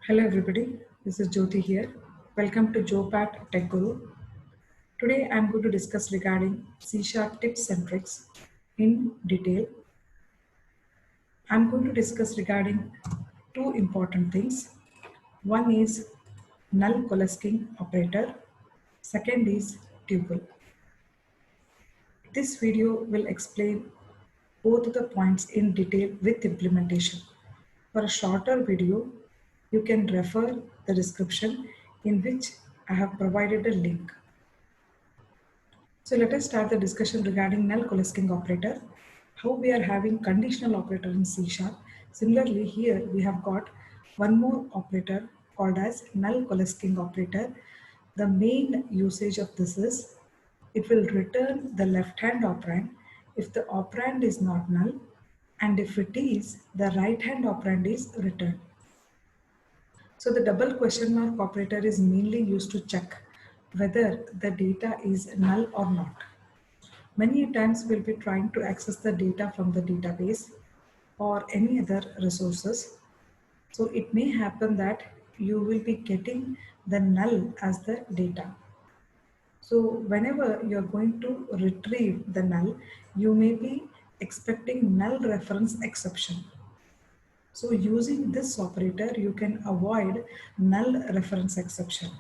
Hello everybody, this is Jyoti here. Welcome to JoPat Tech Guru. Today I am going to discuss regarding C# tips and tricks in detail. I am going to discuss regarding two important things. One is null coalescing operator, second is tuple. This video will explain both the points in detail with implementation. For a shorter video, you can refer the description in which I have provided a link. So let us start the discussion regarding null coalescing operator, how we are having conditional operator in C#. Similarly, here we have got one more operator called as null coalescing operator. The main usage of this is it will return the left hand operand if the operand is not null, and if it is, the right hand operand is returned. So the double question mark operator is mainly used to check whether the data is null or not. Many times we'll be trying to access the data from the database or any other resources. So it may happen that you will be getting the null as the data. So whenever you're going to retrieve the null, you may be expecting null reference exception. So using this operator, you can avoid null reference exception.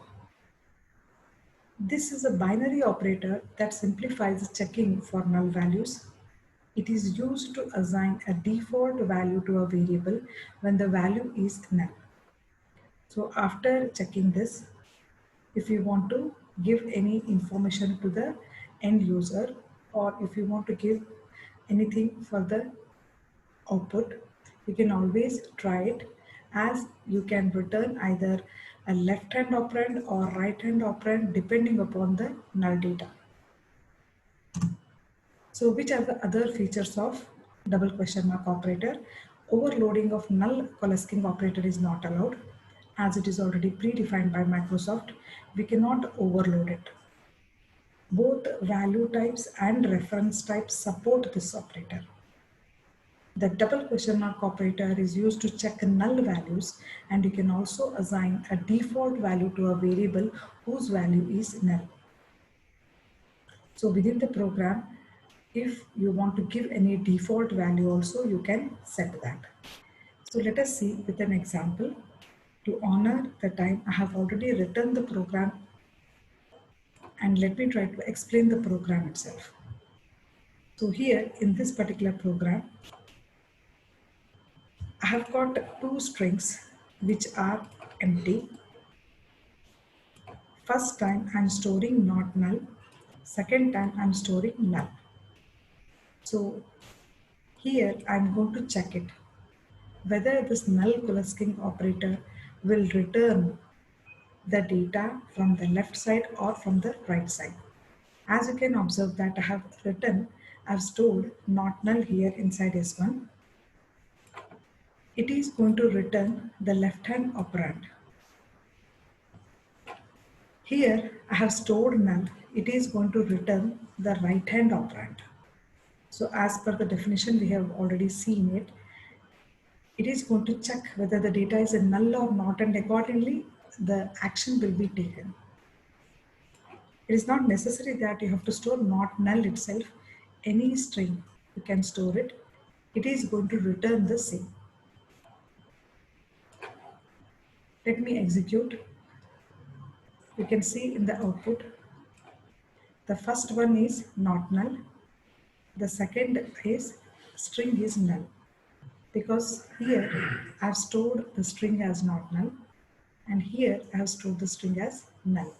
This is a binary operator that simplifies checking for null values. It is used to assign a default value to a variable when the value is null. So after checking this, if you want to give any information to the end user, or if you want to give anything for the output, you can always try it, as you can return either a left hand operand or right hand operand depending upon the null data. So which are the other features of double question mark operator? Overloading of null coalescing operator is not allowed, as it is already predefined by Microsoft. We cannot overload it. Both value types and reference types support this operator. The double question mark operator is used to check null values, and you can also assign a default value to a variable whose value is null. So within the program, if you want to give any default value also, you can set that. So let us see with an example. To honor the time, I have already written the program, and let me try to explain the program itself. So here in this particular program, I have got two strings which are empty. First time I'm storing not null, second time I'm storing null. So here I'm going to check it, whether this null coalescing operator will return the data from the left side or from the right side. As you can observe that I've stored not null here inside S1. It is going to return the left hand operand. Here I have stored null. It is going to return the right hand operand. So as per the definition, we have already seen it. It is going to check whether the data is a null or not, and accordingly the action will be taken. It is not necessary that you have to store not null itself. Any string you can store it. It is going to return the same. Let me execute. You can see in the output, the first one is not null. The second is string is null, because here I have stored the string as not null, and here I have stored the string as null.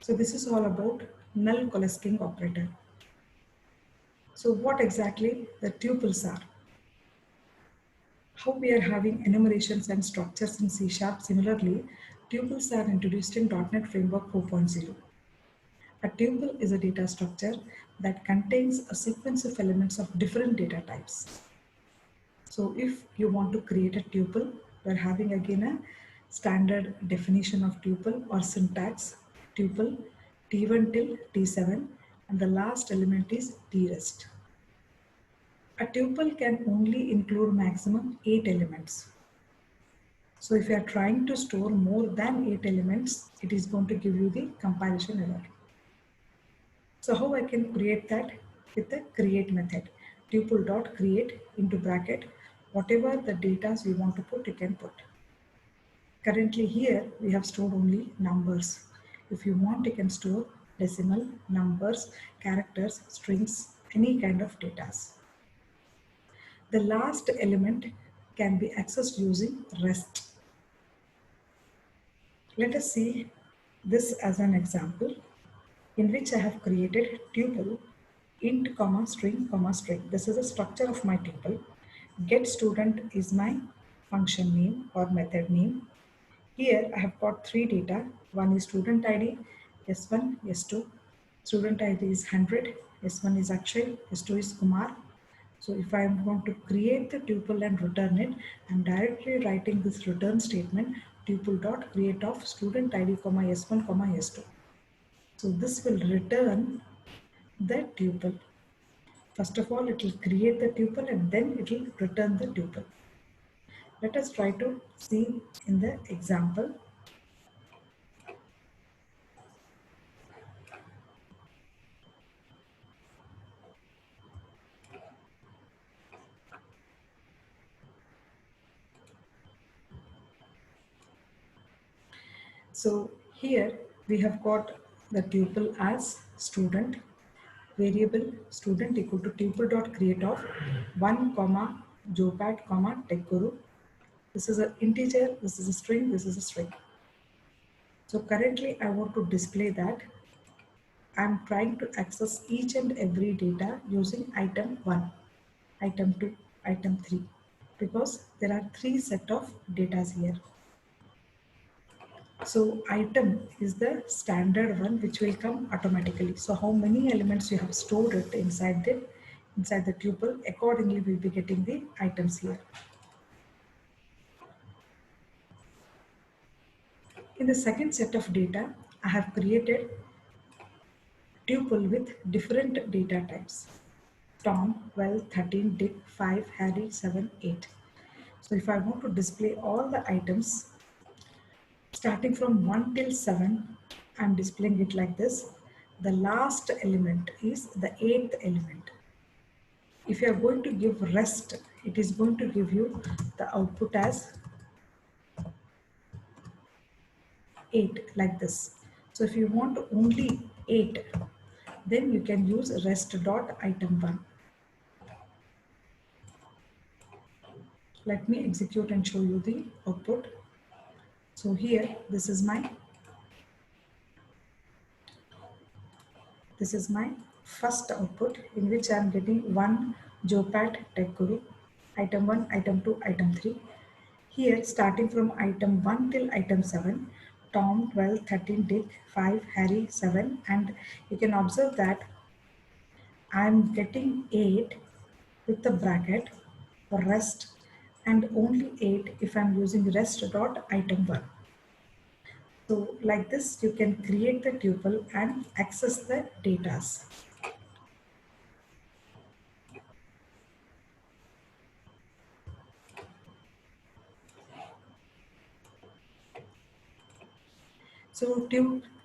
So this is all about null coalescing operator. So what exactly the tuples are? How we are having enumerations and structures in C#. Similarly, tuples are introduced in .NET Framework 4.0. A tuple is a data structure that contains a sequence of elements of different data types. So if you want to create a tuple, we're having again a standard definition of tuple or syntax. Tuple T1 till T7, and the last element is Trest. A tuple can only include maximum 8 elements. So if you are trying to store more than 8 elements, it is going to give you the comparison error. So how I can create that? With the create method. Tuple.create into bracket, whatever the data you want to put, you can put. Currently here we have stored only numbers. If you want, you can store decimal, numbers, characters, strings, any kind of data. The last element can be accessed using REST. Let us see this as an example in which I have created tuple int comma string comma string. This is the structure of my tuple. Get student is my function name or method name. Here I have got three data. One is student ID, S1, S2. Student ID is 100, S1 is Akshay, S2 is Kumar. So if I am going to create the tuple and return it, I am directly writing this return statement tuple dot create of student ID comma S1 comma S2. So this will return the tuple. First of all, it will create the tuple and then it will return the tuple. Let us try to see in the example. So here we have got the tuple as student, variable student equal to tuple dot create of 1 comma Jopat comma TechGuru. This is an integer, this is a string, this is a string. So currently I want to display that I'm trying to access each and every data using item 1, item 2, item 3, because there are three set of data here. So item is the standard one which will come automatically. So how many elements you have stored it inside the tuple, accordingly we'll be getting the items here. In the second set of data, I have created tuple with different data types. Tom, 12, 13, Dick, 5, Harry, 7, 8. So if I want to display all the items starting from 1 till 7, I'm displaying it like this. The last element is the 8th element. If you are going to give rest, it is going to give you the output as 8 like this. So if you want only 8, then you can use rest dot item 1. Let me execute and show you the output. So here this is my first output in which I am getting 1 Jopat TechGuru, item 1, item 2, item 3. Here starting from item 1 till item 7, Tom, 12, 13, Dick, 5, Harry, 7, and you can observe that I am getting 8 with the bracket for rest and only 8 if I am using rest dot item 1. So like this you can create the tuple and access the data. So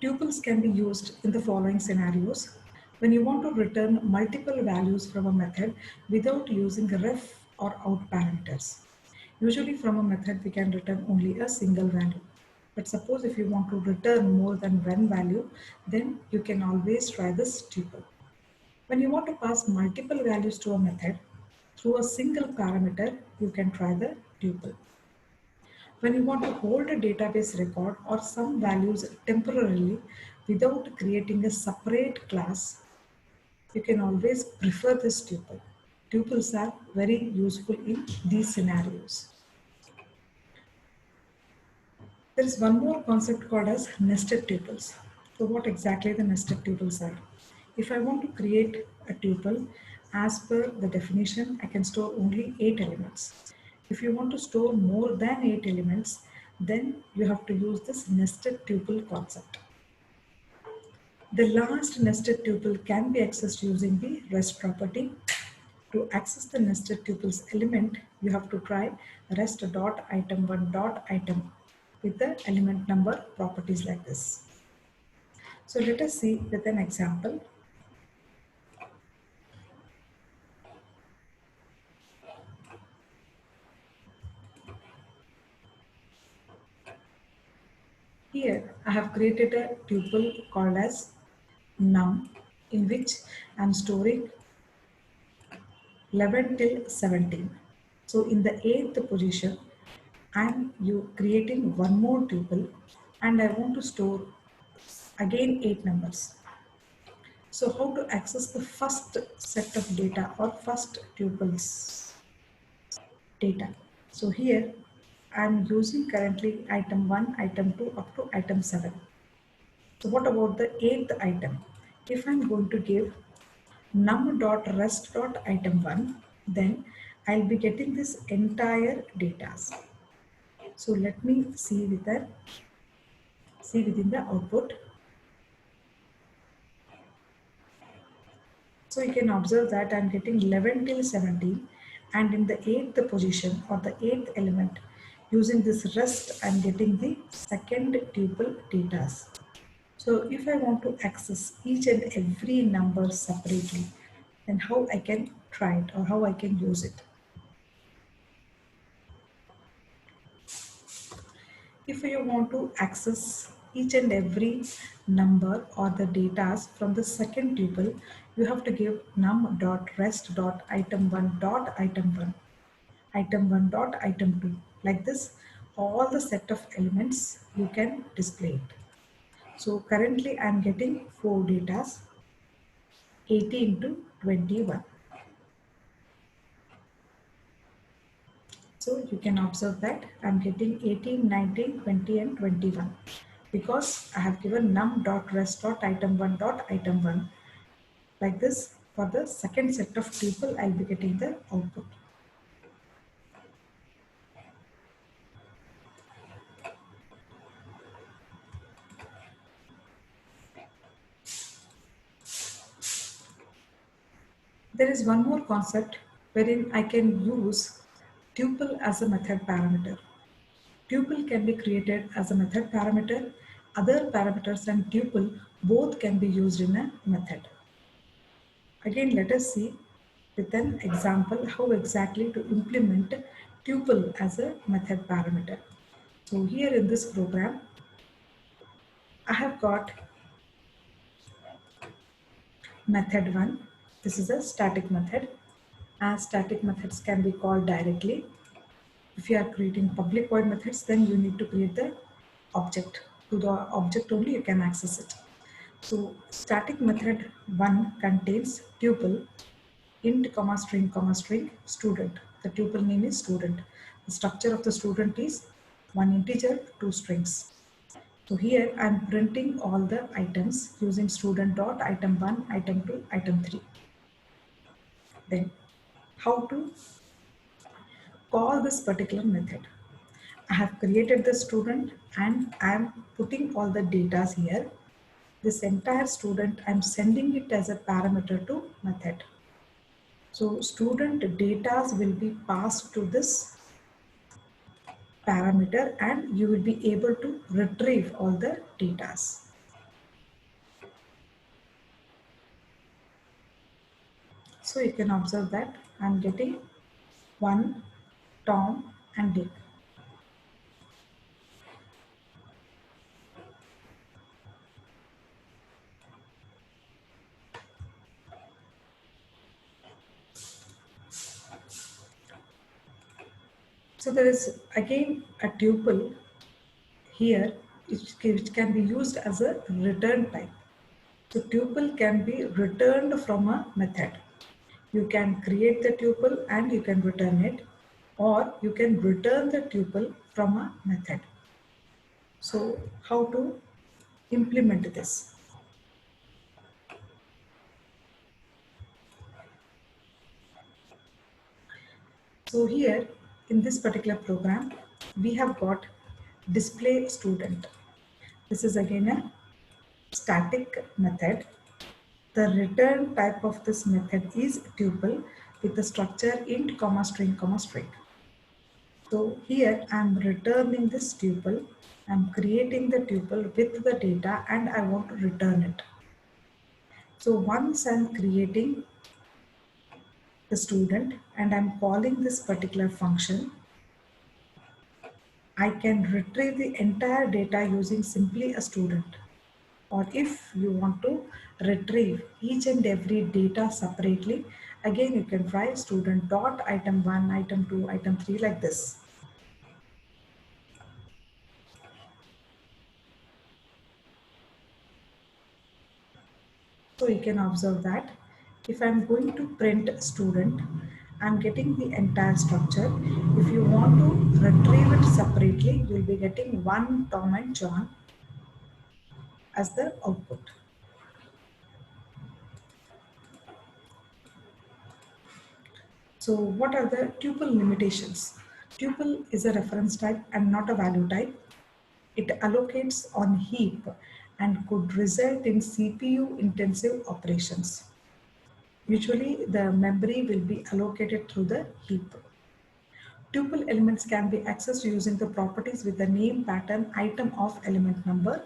tuples can be used in the following scenarios. When you want to return multiple values from a method without using ref or out parameters. Usually from a method we can return only a single value. But suppose if you want to return more than one value, then you can always try this tuple. When you want to pass multiple values to a method through a single parameter, you can try the tuple. When you want to hold a database record or some values temporarily without creating a separate class, you can always prefer this tuple. Tuples are very useful in these scenarios. There is one more concept called as nested tuples. So what exactly the nested tuples are? If I want to create a tuple, as per the definition, I can store only 8 elements. If you want to store more than 8 elements, then you have to use this nested tuple concept. The last nested tuple can be accessed using the rest property. To access the nested tuples element, you have to try rest.item1.item with the element number properties like this. So let us see with an example. Here I have created a tuple called as num, in which I am storing 11 till 17. So in the 8th position, I am creating one more tuple and I want to store again 8 numbers. So how to access the first set of data or first tuples data? So here I am using currently item 1, item 2 up to item 7. So what about the 8th item? If I am going to give num.rest.item1, then I'll be getting this entire data. So let me see within the output. So you can observe that I'm getting 11 till 17, and in the 8th position or the 8th element, using this rest, I'm getting the second tuple data. So if I want to access each and every number separately, then how I can try it or how I can use it? If you want to access each and every number or the data from the second tuple, you have to give num.rest.item1.item1, item1 dot item 2. Like this, all the set of elements you can display it. So currently I am getting 4 datas, 80 into 21. So you can observe that I'm getting 18, 19, 20 and 21 because I have given num.rest.item1.item1. Like this, for the second set of tuple, I'll be getting the output. There is one more concept wherein I can use tuple as a method parameter. Tuple can be created as a method parameter. Other parameters and tuple both can be used in a method. Again, let us see with an example how exactly to implement tuple as a method parameter. So here in this program, I have got method 1. This is a static method. As static methods can be called directly. If you are creating public void methods, then you need to create the object. To the object only you can access it. So static method 1 contains tuple int comma string student. The tuple name is student. The structure of the student is one integer, two strings. So here I am printing all the items using student dot item 1, item 2, item 3. Then how to call this particular method? I have created the student and I am putting all the data here. This entire student, I am sending it as a parameter to method. So student data will be passed to this parameter and you will be able to retrieve all the data. So you can observe that I am getting 1, Tom and Dick. So there is again a tuple here which can be used as a return type. So tuple can be returned from a method. You can create the tuple and you can return it, or you can return the tuple from a method. So how to implement this? So here in this particular program, we have got display student. This is again a static method. The return type of this method is tuple with the structure int, comma, string, comma, string. So here I am returning this tuple. I am creating the tuple with the data and I want to return it. So once I am creating the student and I am calling this particular function, I can retrieve the entire data using simply a student. Or if you want to retrieve each and every data separately, again you can try student dot item 1, item 2, item 3 like this. So you can observe that if I'm going to print student, I'm getting the entire structure. If you want to retrieve it separately, you'll be getting 1 Tom and John as the output. So what are the tuple limitations? Tuple is a reference type and not a value type. It allocates on heap and could result in CPU intensive operations. Usually the memory will be allocated through the heap. Tuple elements can be accessed using the properties with the name, pattern, item of element number.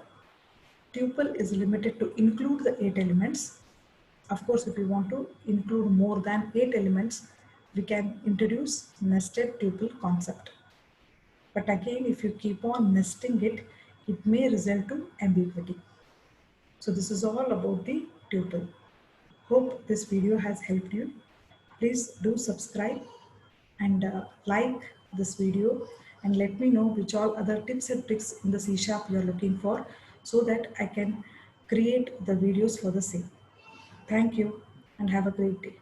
Tuple is limited to include the 8 elements. Of course, if you want to include more than 8 elements, we can introduce nested tuple concept. But again, if you keep on nesting it, it may result to ambiguity. So this is all about the tuple. Hope this video has helped you. Please do subscribe and like this video and let me know which all other tips and tricks in the C# you are looking for so that I can create the videos for the same. Thank you and have a great day.